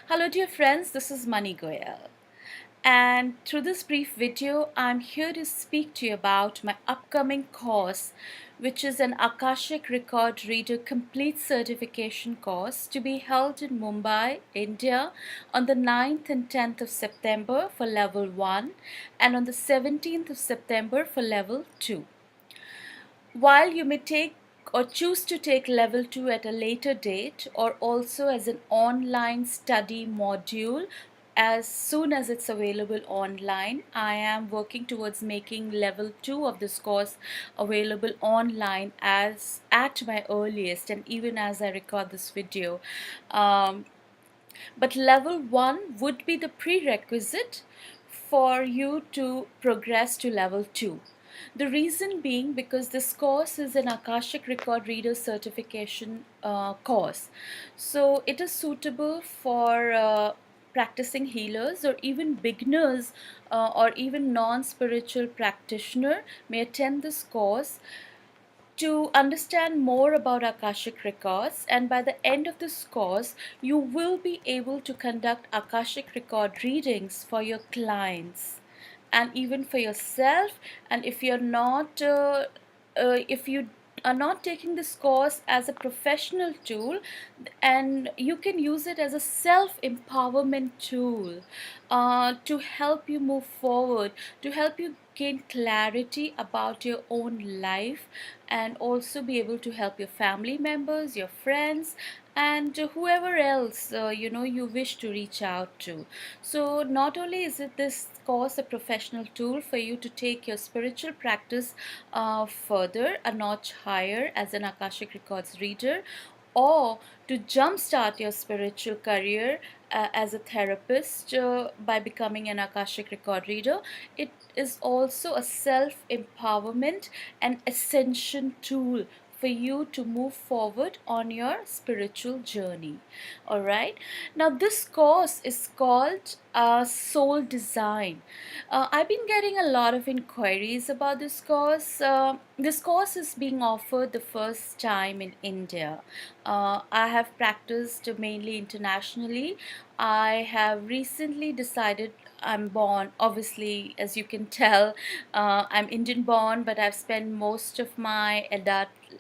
Hello dear friends, this is Mani Goel, and through this brief video I'm here to speak to you about my upcoming course, which is an Akashic Record Reader Complete Certification course to be held in Mumbai, India on the 9th and 10th of September for level 1 and on the 17th of September for level 2. While you may take or choose to take level 2 at a later date or also as an online study module as soon as it's available online, I am working towards making level 2 of this course available online as at my earliest and even as I record this video. But level 1 would be the prerequisite for you to progress to level 2. The reason being because this course is an Akashic Record Reader Certification course. So it is suitable for practicing healers or even beginners or even non-spiritual practitioner may attend this course to understand more about Akashic records, and by the end of this course you will be able to conduct Akashic record readings for your clients and even for yourself. And if you're not if you are not taking this course as a professional tool, and you can use it as a self-empowerment tool to help you move forward, to help you gain clarity about your own life, and also be able to help your family members, your friends, and whoever else you wish to reach out to. So not only is it this course a professional tool for you to take your spiritual practice further a notch higher as an Akashic Records reader, or to jumpstart your spiritual career as a therapist by becoming an Akashic record reader, it is also a self empowerment and ascension tool for you to move forward on your spiritual journey. All right, now this course is called Soul Design. I've been getting a lot of inquiries about this course. This course is being offered the first time in India. I have practiced mainly internationally. I have recently decided, I'm born, obviously, as you can tell, I'm Indian born, but I've spent most of my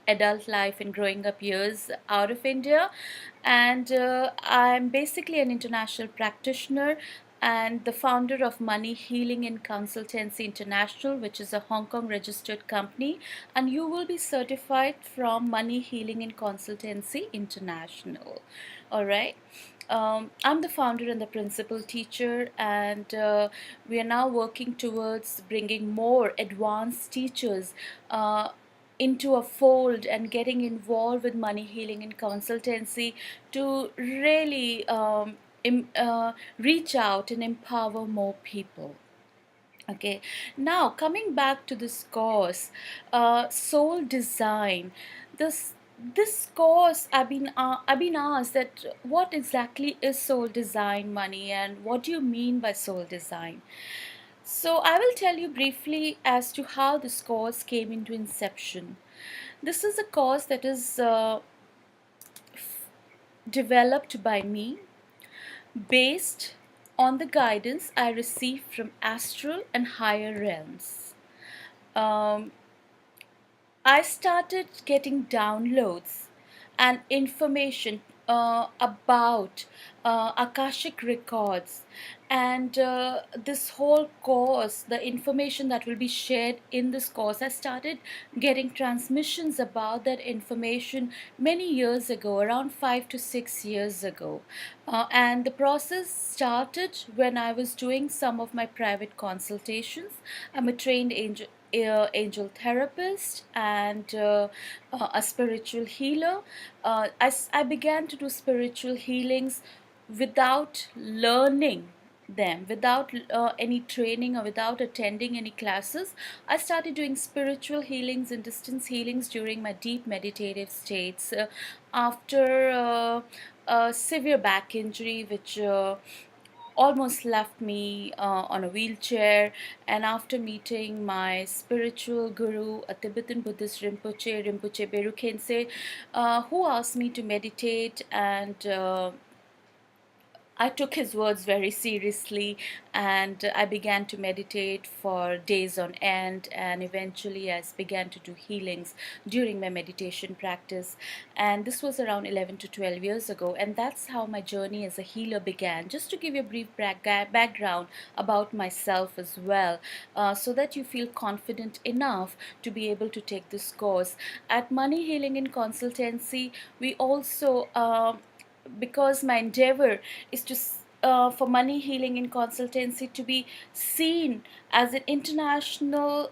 adult life and growing up years out of India, and I'm basically an international practitioner and the founder of Mani Healing and Consultancy International, which is a Hong Kong registered company, and you will be certified from Mani Healing and Consultancy International. All right. I'm the founder and the principal teacher, and we are now working towards bringing more advanced teachers into a fold and getting involved with Mani Healing and Consultancy to really reach out and empower more people. Okay, now coming back to this course, Soul Design. This course, I've been asked that what exactly is soul design, Money, and what do you mean by soul design? So I will tell you briefly as to how this course came into inception. This is a course that is developed by me based on the guidance I received from astral and higher realms. Um, I started getting downloads and information about Akashic records, and this whole course, the information that will be shared in this course, I started getting transmissions about that information many years ago, around 5 to 6 years ago. And the process started when I was doing some of my private consultations. I'm a trained angel therapist and a spiritual healer. I began to do spiritual healings without learning them, without any training or without attending any classes. I started doing spiritual healings and distance healings during my deep meditative states after a severe back injury which almost left me on a wheelchair. And after meeting my spiritual guru, a Tibetan Buddhist Rinpoche Beru Khense, who asked me to meditate and I took his words very seriously, and I began to meditate for days on end, and eventually I began to do healings during my meditation practice. And this was around 11 to 12 years ago, and that's how my journey as a healer began. Just to give you a brief background about myself as well, so that you feel confident enough to be able to take this course. At Mani Healing in Consultancy, we also because my endeavor is to for Mani Healing in Consultancy to be seen as an international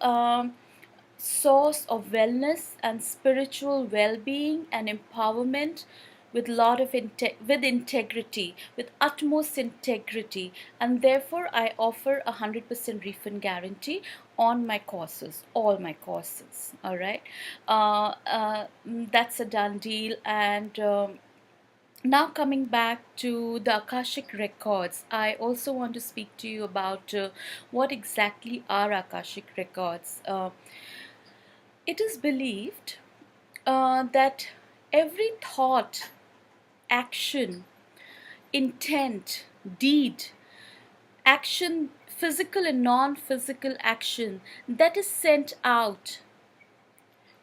source of wellness and spiritual well-being and empowerment, with lot of with integrity, with utmost integrity, and therefore I offer 100% refund guarantee on my courses, all my courses. All right, that's a done deal. And now, coming back to the Akashic records, I also want to speak to you about what exactly are Akashic records. It is believed that every thought, action, intent, deed, action, physical and non physical action that is sent out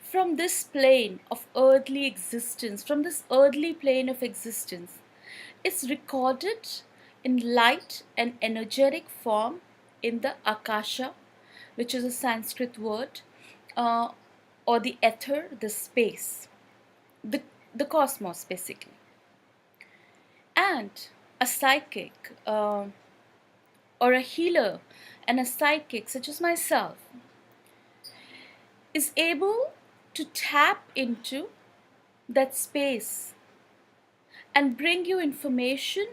from this plane of earthly existence, from this earthly plane of existence, is recorded in light and energetic form in the Akasha, which is a Sanskrit word, uh, or the ether, the space, the, the cosmos basically. And a psychic or a healer and a psychic, such as myself, is able to tap into that space and bring you information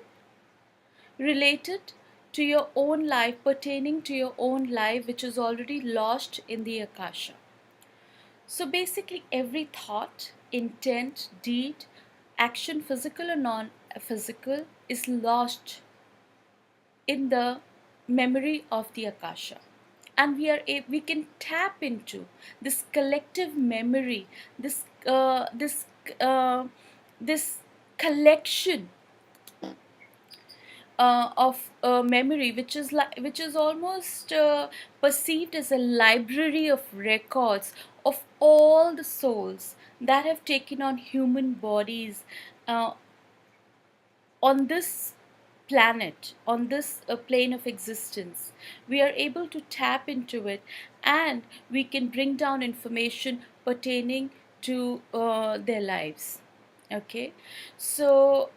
related to your own life, pertaining to your own life, which is already lodged in the Akasha. So basically, every thought, intent, deed, action, physical or non physical, is lodged in the memory of the Akasha. And we can tap into this collective memory, this this collection of memory, which is almost perceived as a library of records of all the souls that have taken on human bodies uh, on this planet, on this plane of existence. We are able to tap into it, and we can bring down information pertaining to their lives. Okay, so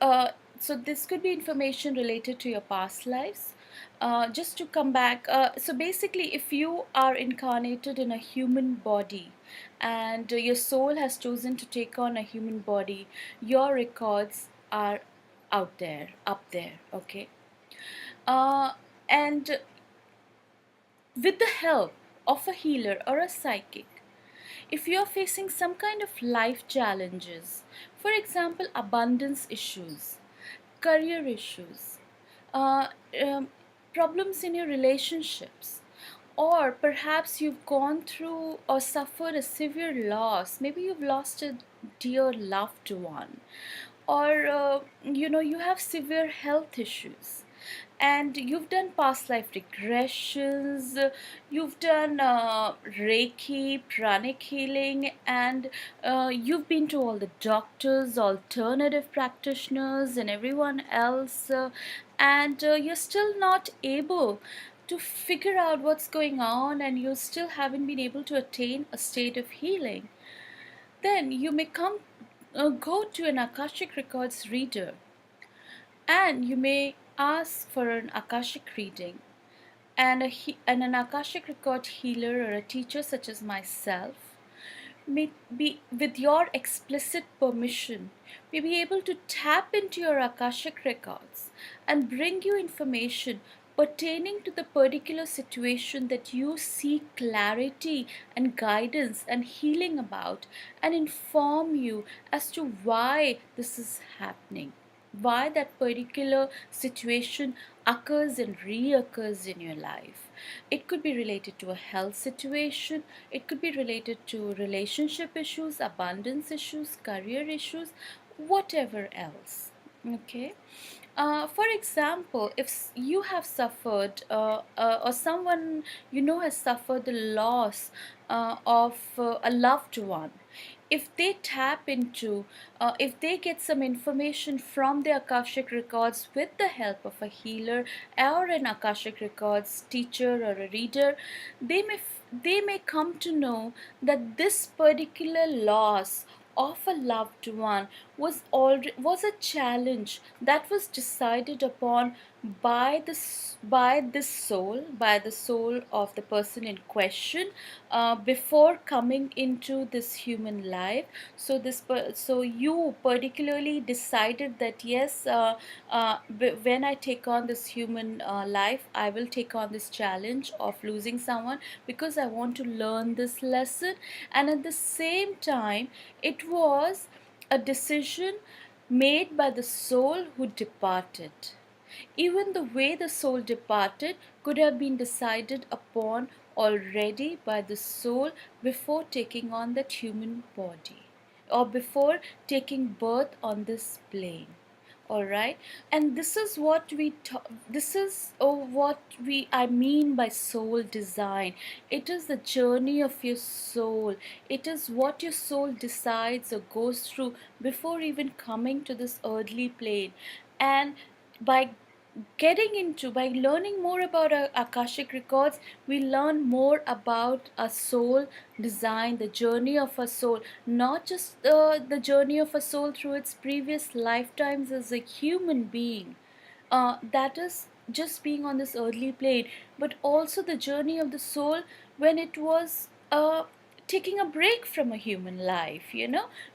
so this could be information related to your past lives. Just to come back, so basically, if you are incarnated in a human body, and your soul has chosen to take on a human body, your records are out there, up there. Okay, uh, and with the help of a healer or a psychic, if you are facing some kind of life challenges, for example, abundance issues, career issues, uh, um, problems in your relationships, or perhaps you've gone through or suffered a severe loss, maybe you've lost a dear loved one, or you have severe health issues, and you've done past life regressions, you've done Reiki, pranic healing, and you've been to all the doctors, alternative practitioners, and everyone else, and you're still not able to figure out what's going on, and you still haven't been able to attain a state of healing. Then you may go to an Akashic Records reader, and you may ask for an Akashic reading, and and an Akashic record healer or a teacher such as myself may be, with your explicit permission, may be able to tap into your Akashic records and bring you information pertaining to the particular situation that you seek clarity and guidance and healing about, and inform you as to why this is happening, why that particular situation occurs and reoccurs in your life. It could be related to a health situation, it could be related to relationship issues, abundance issues, career issues, whatever else. Okay, For example, if you have suffered, or someone you know has suffered the loss of a loved one, if they tap into, if they get some information from the Akashic records with the help of a healer or an Akashic records teacher or a reader, they may come to know that this particular loss of a loved one was a challenge that was decided upon by by the soul of the person in question, before coming into this human life. So so you particularly decided that yes, when I take on this human life, I will take on this challenge of losing someone because I want to learn this lesson. And at the same time, it was a decision made by the soul who departed. Even the way the soul departed could have been decided upon already by the soul before taking on that human body, or before taking birth on this plane. All right. And this is what this is what we I mean by soul design. It is the journey of your soul. It is what your soul decides or goes through before even coming to this earthly plane. And by by learning more about our Akashic records, we learn more about a soul design, the journey of a soul, not just the journey of a soul through its previous lifetimes as a human being, that is just being on this earthly plane, but also the journey of the soul when it was taking a break from a human life,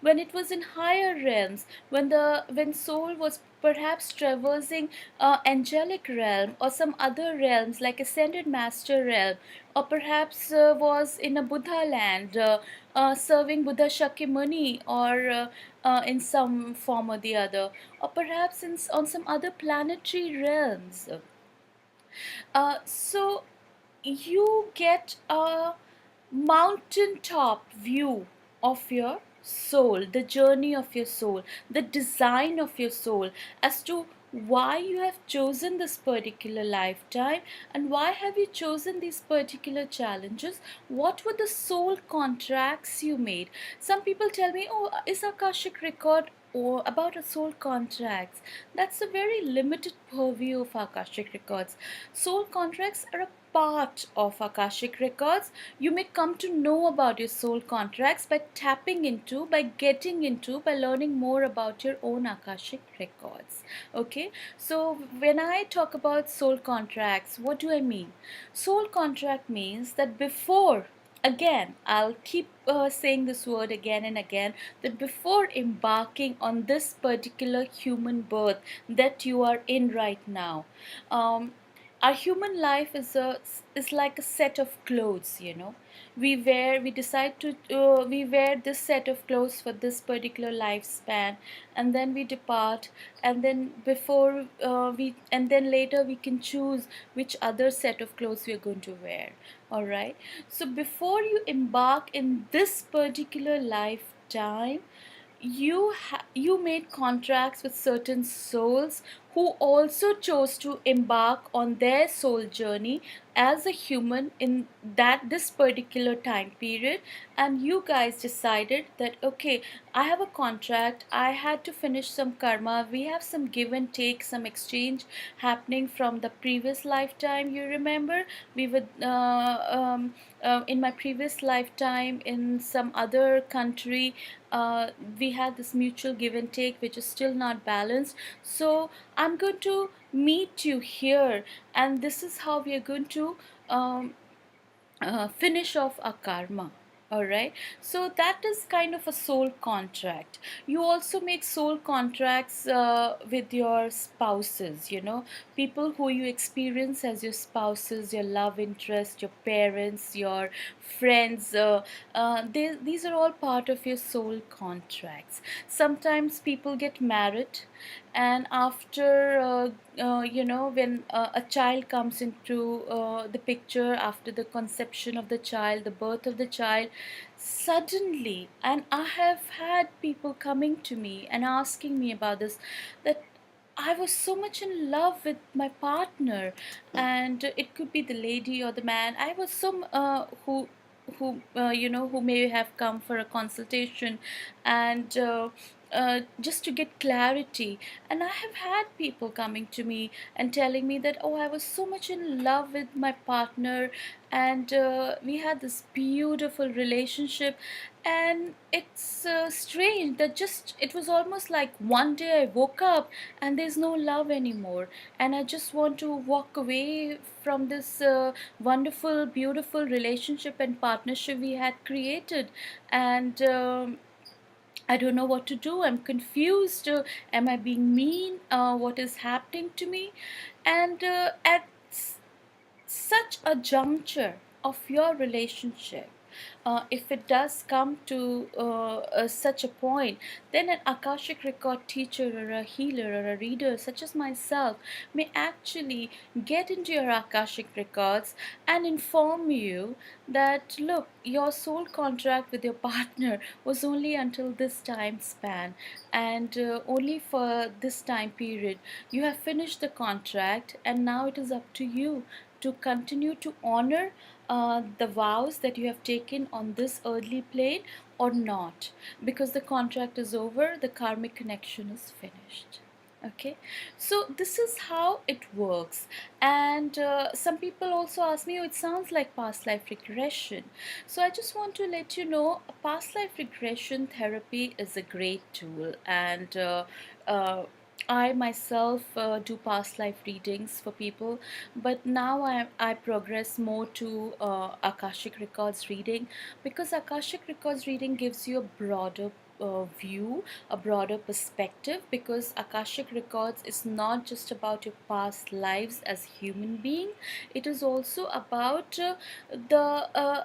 when it was in higher realms, when soul was perhaps traversing angelic realm or some other realms like ascended master realm, or perhaps was in a Buddha land, serving Buddha Shakyamuni, or in some form or the other, or perhaps on some other planetary realms. So you get a mountaintop view of your soul, the journey of your soul, the design of your soul, as to why you have chosen this particular lifetime and why have you chosen these particular challenges. What were the soul contracts you made? Some people tell me, oh, is Akashic record or about a soul contracts? That's a very limited purview of Akashic records. Soul contracts are a part of Akashic records. You may come to know about your soul contracts by tapping into, by getting into, by learning more about your own Akashic records. Okay, so when I talk about soul contracts, what do I mean? Soul contract means that before, again, I'll keep saying this word again and again, that before embarking on this particular human birth that you are in right now, um, our human life is like a set of clothes. We decide to we wear this set of clothes for this particular lifespan, and then we depart, and then before we and then later we can choose which other set of clothes we are going to wear. All right. So before you embark in this particular lifetime, you made contracts with certain souls who also chose to embark on their soul journey as a human in that this particular time period. And you guys decided that, okay, I have a contract, I had to finish some karma, we have some give and take, some exchange happening from the previous lifetime. You remember, we were in my previous lifetime in some other country, we had this mutual give and take which is still not balanced. So I'm going to meet you here, and this is how we are going to um, finish off our karma. All right. So that is kind of a soul contract. You also make soul contracts with your spouses, people who you experience as your spouses, your love interest, your parents, your friends. These are all part of your soul contracts. Sometimes people get married, and after when a child comes into the picture, after the conception of the child, the birth of the child, suddenly, and I have had people coming to me and asking me about this, that I was so much in love with my partner, and it could be the lady or the man. I was who may have come for a consultation, and just to get clarity. And I have had people coming to me and telling me that, oh, I was so much in love with my partner, and we had this beautiful relationship. And it's strange that just it was almost like one day I woke up and there's no love anymore, and I just want to walk away from this wonderful, beautiful relationship and partnership we had created. And I don't know what to do. I'm confused. Am I being mean? What is happening to me? And at such a juncture of your relationship, if it does come to such a point, then an Akashic record teacher or a healer or a reader, such as myself, may actually get into your Akashic records and inform you that, look, your soul contract with your partner was only until this time span, and only for this time period. You have finished the contract, and now it is up to you to continue to honor the vows that you have taken on this earthly plane or not, because the contract is over, the karmic connection is finished. Okay, so this is how it works. And some people also ask me, oh, it sounds like past life regression. So I just want to let you know, a past life regression therapy is a great tool. And uh, I myself do past life readings for people, but now I progress more to Akashic Records reading, because Akashic Records reading gives you a broader view, a broader perspective, because Akashic Records is not just about your past lives as human being, it is also about the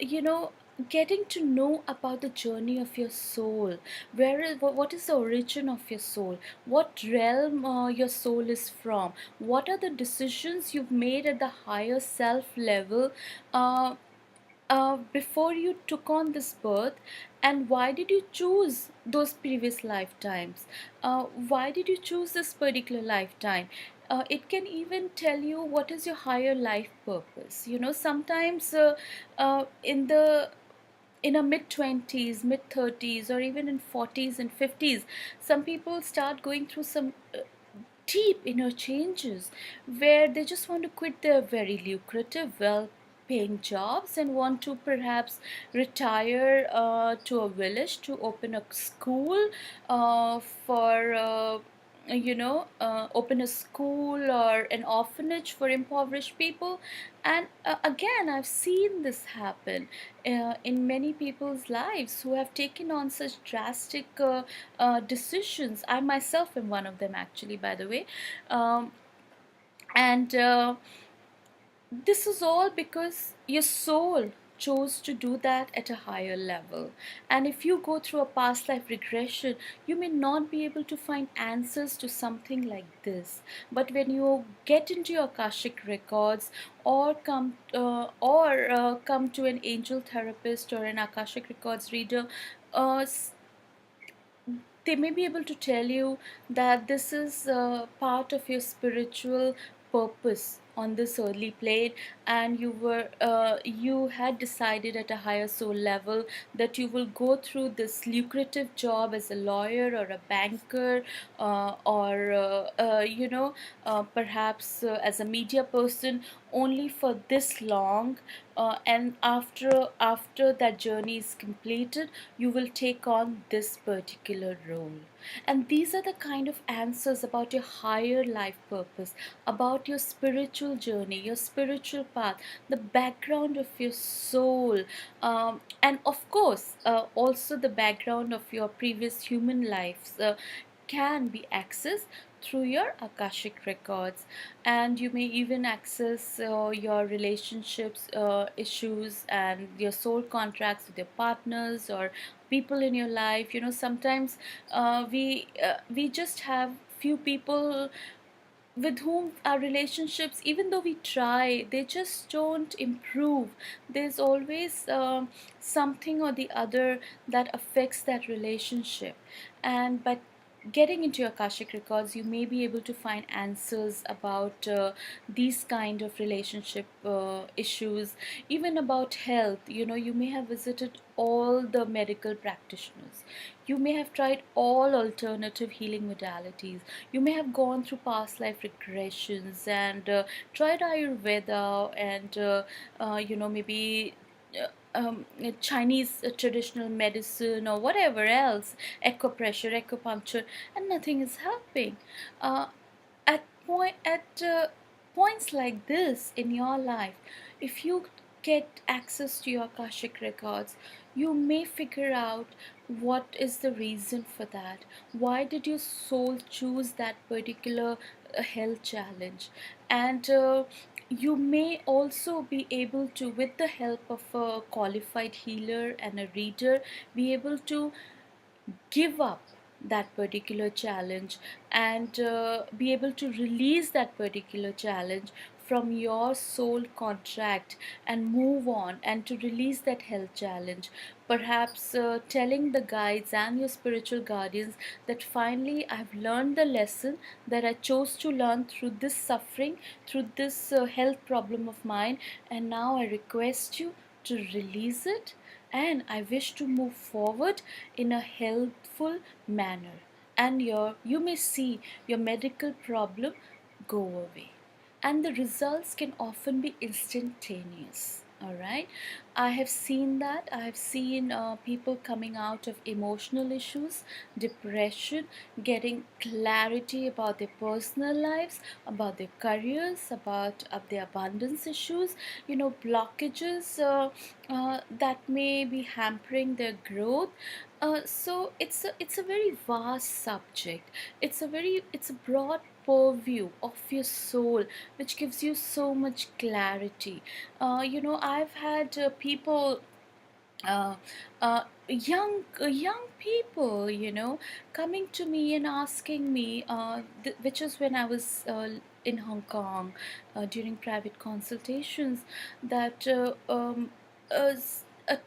you know, getting to know about the journey of your soul. What is the origin of your soul, what realm your soul is from, what are the decisions you've made at the higher self level uh, before you took on this birth, and why did you choose those previous lifetimes, why did you choose this particular lifetime. It can even tell you what is your higher life purpose. You know, sometimes in a mid 20s, mid 30s, or even in 40s and 50s, some people start going through some deep inner changes, where they just want to quit their very lucrative, well paying jobs and want to perhaps retire to a village to open a school for open a school or an orphanage for impoverished people. And again, I've seen this happen in many people's lives who have taken on such drastic decisions. I myself am one of them, actually, by the way. And This is all because your soul chose to do that at a higher level. And if you go through a past life regression, you may not be able to find answers to something like this. But when you get into your Akashic records, or come to an angel therapist or an Akashic records reader, uh, they may be able to tell you that this is part of your spiritual purpose on this earthly plane, and you had decided at a higher soul level that you will go through this lucrative job as a lawyer or a banker, or perhaps as a media person, only for this long, and after that journey is completed, you will take on this particular role. And these are the kind of answers about your higher life purpose, about your spiritual journey, your spiritual path, the background of your soul, and of course also the background of your previous human lives can be accessed through your Akashic records. And you may even access your relationships issues and your soul contracts with your partners or people in your life. You know, sometimes we just have few people with whom our relationships, even though we try, they just don't improve. There's always something or the other that affects that relationship. And but getting into your Akashic records, you may be able to find answers about these kind of relationship issues, even about health. You know, you may have visited all the medical practitioners. You may have tried all alternative healing modalities. You may have gone through past life regressions and tried Ayurveda and maybe Chinese traditional medicine or whatever else, acupressure, acupuncture, and nothing is helping. Uh, at points like this in your life, if you get access to your Akashic records, you may figure out what is the reason for that. Why did your soul choose that particular health challenge? And you may also be able to, with the help of a qualified healer and a reader, be able to give up that particular challenge and be able to release that particular challenge from your soul contract and move on, and to release that health challenge, perhaps telling the guides and your spiritual guardians that finally I've learned the lesson that I chose to learn through this suffering, through this health problem of mine, and now I request you to release it, and I wish to move forward in a healthful manner. And you may see your medical problem go away. And the results can often be instantaneous. All right, I have seen that. I have seen people coming out of emotional issues, depression, getting clarity about their personal lives, about their careers, about their abundance issues, blockages that may be hampering their growth. So it's a very vast subject. It's a broad purview of your soul, which gives you so much clarity. I've had people, uh, young people, coming to me and asking me, which is when I was in Hong Kong during private consultations, that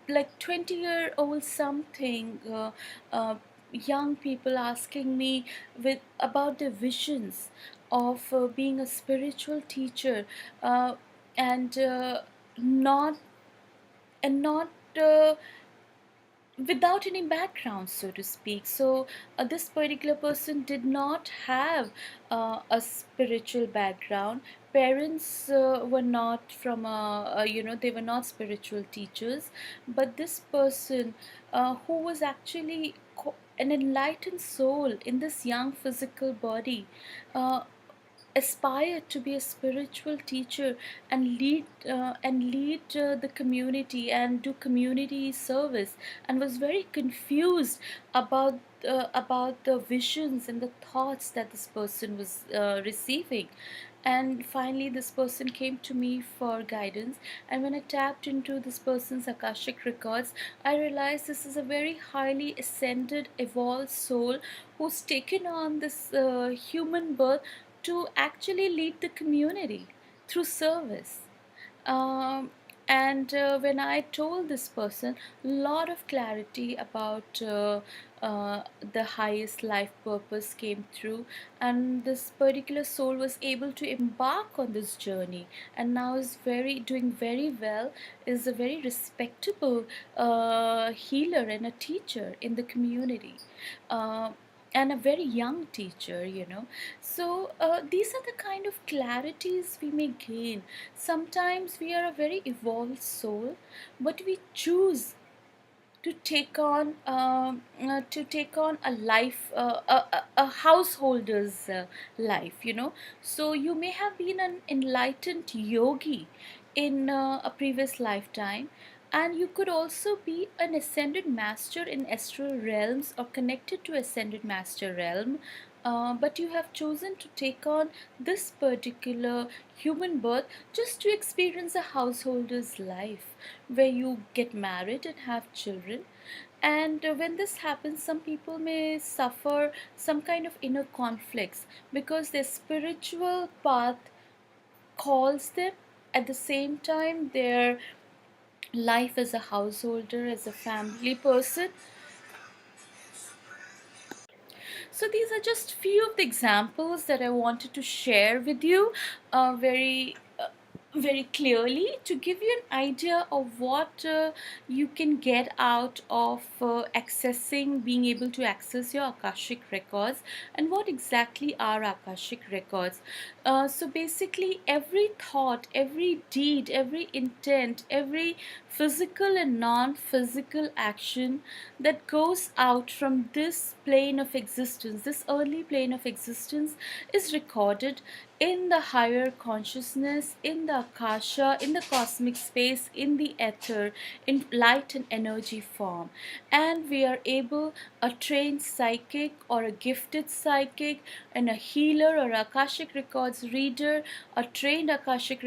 like 20-year-old something, young people asking me with about their visions of being a spiritual teacher, uh, and not and not without any background, so to speak. So this particular person did not have a spiritual background. Parents were not from they were not spiritual teachers, but this person, who was actually an enlightened soul in this young physical body, uh, aspired to be a spiritual teacher and lead the community and do community service, and was very confused about the visions and the thoughts that this person was receiving. And finally this person came to me for guidance, and when I tapped into this person's Akashic records, I realized this is a very highly ascended, evolved soul who's taken on this human birth to actually lead the community through service. Um, and when I told this person, a lot of clarity about the highest life purpose came through, and this particular soul was able to embark on this journey, and now is very doing very well, is a very respectable healer and a teacher in the community. Uh, and a very young teacher. So these are the kind of clarities we may gain. Sometimes we are a very evolved soul, but we choose to take on a life, a householder's life. So you may have been an enlightened yogi in a previous lifetime, and you could also be an ascended master in astral realms or connected to ascended master realm, but you have chosen to take on this particular human birth just to experience a householder's life, where you get married and have children. And when this happens, some people may suffer some kind of inner conflicts because their spiritual path calls them. At the same time, their life as a householder, as a family person. So these are just few of the examples that I wanted to share with you very clearly to give you an idea of what you can get out of being able to access your Akashic records, and what exactly are Akashic records. So basically, every thought, every deed, every intent, every physical and non-physical action that goes out from this plane of existence, this early plane of existence, is recorded in the higher consciousness, in the Akasha, in the cosmic space, in the ether, in light and energy form. And we are able, a trained psychic or a gifted psychic, and a healer or Akashic records reader, a trained Akashic